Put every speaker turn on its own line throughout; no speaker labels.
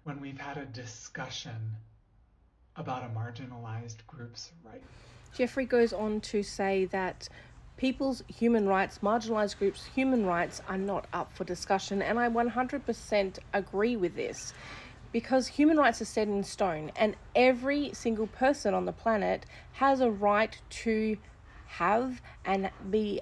when we've had a discussion about a marginalized group's right.
Jeffrey goes on to say that people's human rights, marginalized groups' human rights, are not up for discussion, and I 100% agree with this. Because human rights are set in stone, and every single person on the planet has a right to have and be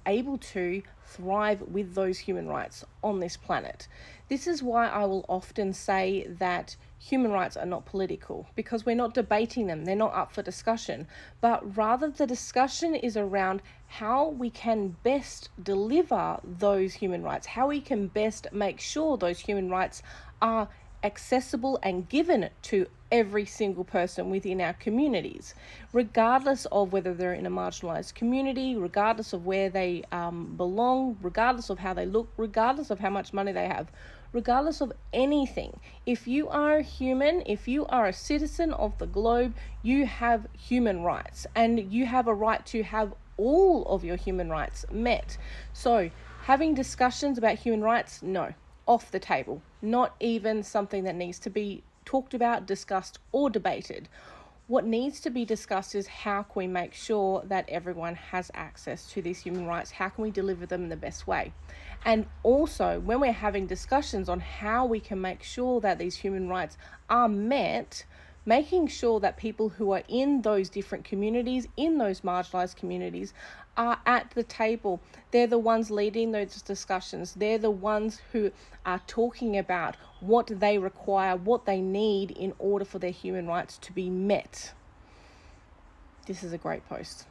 able to thrive with those human rights on this planet. This is why I will often say that human rights are not political, because we're not debating them, they're not up for discussion, but rather the discussion is around how we can best deliver those human rights, how we can best make sure those human rights are accessible and given to every single person within our communities, regardless of whether they're in a marginalized community, regardless of where they belong, regardless of how they look, regardless of how much money they have, regardless of anything. If you are a human, if you are a citizen of the globe, you have human rights, and you have a right to have all of your human rights met. So having discussions about human rights, no, off the table. Not even something that needs to be talked about, discussed, or debated. What needs to be discussed is how can we make sure that everyone has access to these human rights? How can we deliver them in the best way? And also, when we're having discussions on how we can make sure that these human rights are met, making sure that people who are in those different communities, in those marginalized communities, are at the table. They're the ones leading those discussions. They're the ones who are talking about what they require, what they need in order for their human rights to be met. This is a great post.